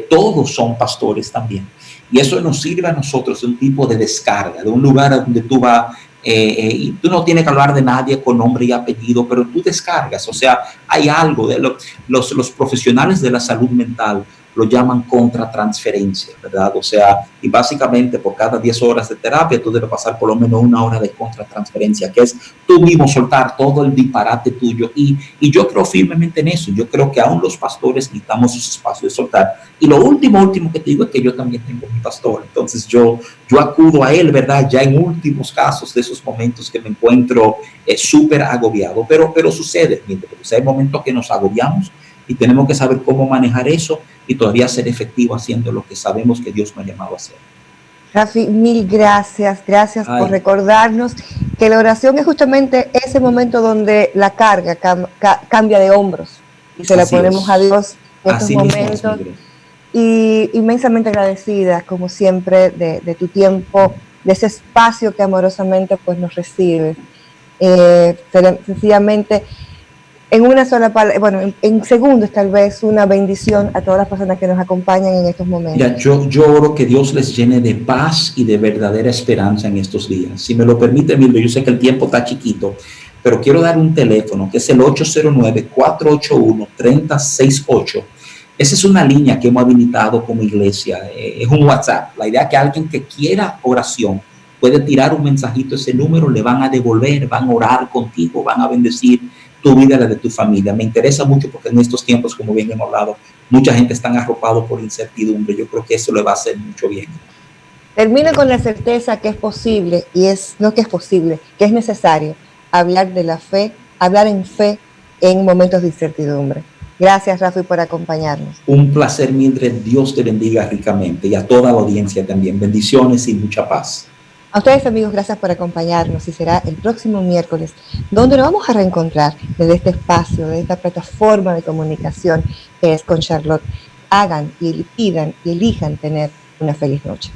Todos son pastores también. Y eso nos sirve a nosotros de un tipo de descarga, de un lugar donde tú vas y tú no tienes que hablar de nadie con nombre y apellido, pero tú descargas. O sea, hay algo de los profesionales de la salud mental lo llaman contratransferencia, ¿verdad? O sea, y básicamente por cada 10 horas de terapia tú debes pasar por lo menos 1 hora de contratransferencia, que es tú mismo soltar todo el disparate tuyo. Y yo creo firmemente en eso. Yo creo que aún los pastores necesitamos sus espacios de soltar. Y lo último que te digo es que yo también tengo mi pastor. Entonces yo acudo a él, ¿verdad? Ya en últimos casos de esos momentos que me encuentro súper agobiado. Pero sucede, hay momentos que nos agobiamos y tenemos que saber cómo manejar eso y todavía ser efectivo haciendo lo que sabemos que Dios nos ha llamado a hacer. Rafi, mil gracias por recordarnos que la oración es justamente ese momento donde la carga cambia de hombros y se la ponemos a Dios en estos momentos. Y inmensamente agradecida, como siempre, de tu tiempo, de ese espacio que amorosamente pues nos recibes. Sencillamente, en una sola palabra, bueno, en segundos tal vez, una bendición a todas las personas que nos acompañan en estos momentos. Mira, yo oro que Dios les llene de paz y de verdadera esperanza en estos días. Si me lo permite, Mildo, yo sé que el tiempo está chiquito, pero quiero dar un teléfono que es el 809-481-3068. Esa es una línea que hemos habilitado como iglesia, es un WhatsApp. La idea es que alguien que quiera oración puede tirar un mensajito a ese número, le van a devolver, van a orar contigo, van a bendecir tu vida y la de tu familia. Me interesa mucho porque en estos tiempos, como bien hemos hablado, mucha gente está arropada por incertidumbre. Yo creo que eso le va a hacer mucho bien. Termina con la certeza que es posible, que es necesario hablar de la fe, hablar en fe en momentos de incertidumbre. Gracias, Rafi, por acompañarnos. Un placer, Mildred. Dios te bendiga ricamente y a toda la audiencia también. Bendiciones y mucha paz. A ustedes, amigos, gracias por acompañarnos y será el próximo miércoles donde nos vamos a reencontrar desde este espacio, de esta plataforma de comunicación que es con Charlotte. Hagan y pidan y elijan tener una feliz noche.